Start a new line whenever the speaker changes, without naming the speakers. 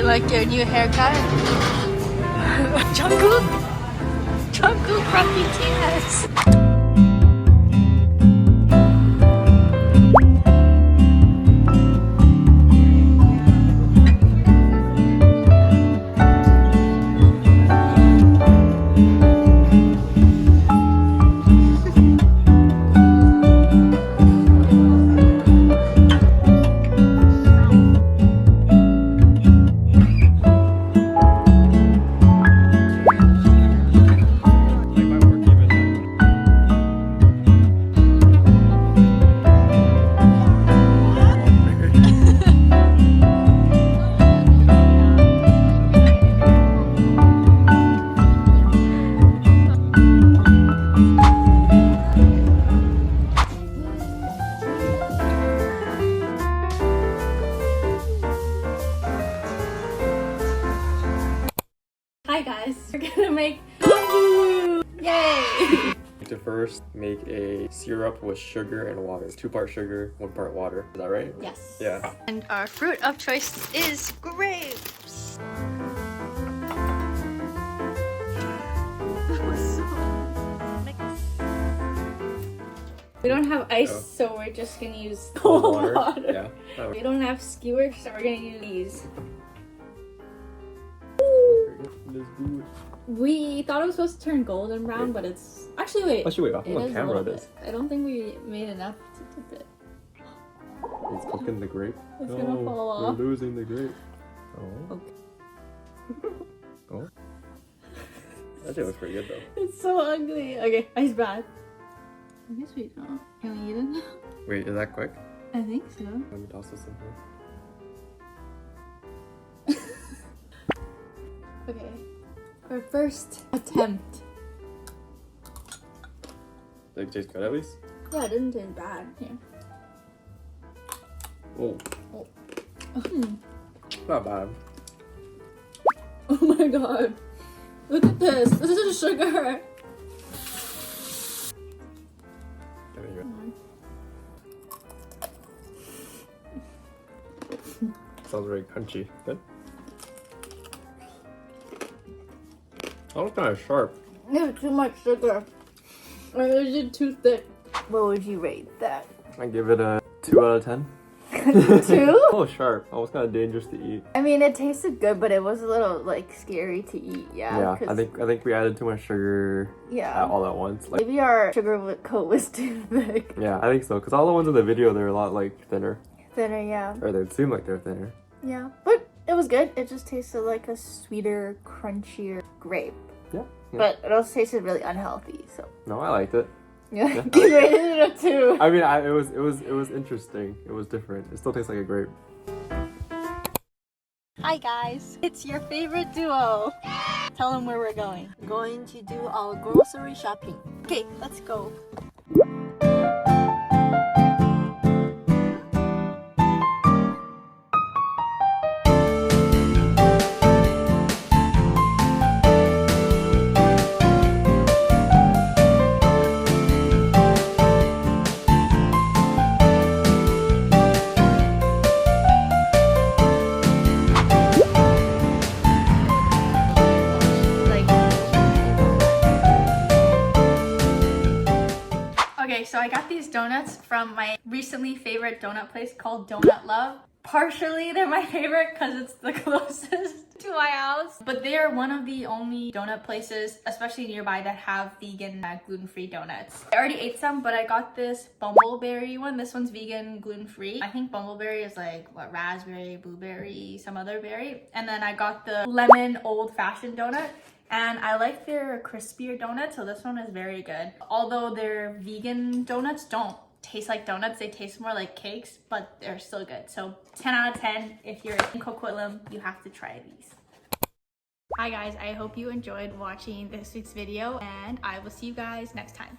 Like your new haircut? Jungkook? Jungkook from BTS! Hi guys, we're gonna make tanghulu! Yay!
To first make a syrup with sugar and water. It's 2-part sugar, 1-part water. Is that right?
Yes.
Yeah.
And our fruit of choice is grapes. We don't have ice, so we're just gonna use cold water.
Yeah.
We don't have skewers, so we're gonna use these.
Let's do it.
We thought it was supposed to turn golden brown, but it's actually wait.
Actually, wait. On camera, it is.
I don't think we made enough to tip it.
It's cooking the grape.
It's gonna fall off.
We're losing the grape. Oh.
Okay.
Oh. That thing looks pretty good though.
It's so ugly. Okay, ice bad. I guess we don't. Can we eat it?
Wait, is that quick?
I think so.
Let me toss this in here.
Okay. Our first attempt.
Did it taste good at least?
Yeah, it didn't taste bad. Here.
Oh. Not bad.
Oh my god. Look at this. This is sugar.
There you go. Sounds very crunchy. Good. That was kind of sharp.
Yeah, too much sugar. Or is it too thick? What would you rate that?
I give it a 2 out of 10.
2?
Oh, sharp. That was kind of dangerous to eat.
I mean, it tasted good, but it was a little like scary to eat. Yeah.
Yeah, I think we added too much sugar.
Yeah.
All at once. Like,
maybe our sugar coat was too thick.
yeah, I think so. Because all the ones in the video, they're a lot like thinner.
Thinner, yeah.
Or they seem like they're thinner.
Yeah, but it was good. It just tasted like a sweeter, crunchier grape.
Yeah.
But it also tasted really unhealthy. So.
No, I liked it.
Yeah, you rated it a 2.
I mean, it was interesting. It was different. It still tastes like a grape.
Hi guys, it's your favorite duo. Tell them where we're going. We're going to do our grocery shopping. Okay, let's go. Okay, so I got these donuts from my recently favorite donut place called Donut Love. Partially, they're my favorite because it's the closest to my house. But they are one of the only donut places, especially nearby, that have vegan, gluten-free donuts. I already ate some, but I got this bumbleberry one. This one's vegan, gluten-free. I think bumbleberry is like, what, raspberry, blueberry, some other berry. And then I got the lemon old-fashioned donut. And I like their crispier donuts, so this one is very good. Although their vegan donuts don't taste like donuts, they taste more like cakes, but they're still good. So 10 out of 10, if you're in Coquitlam, you have to try these. Hi guys, I hope you enjoyed watching this week's video and I will see you guys next time.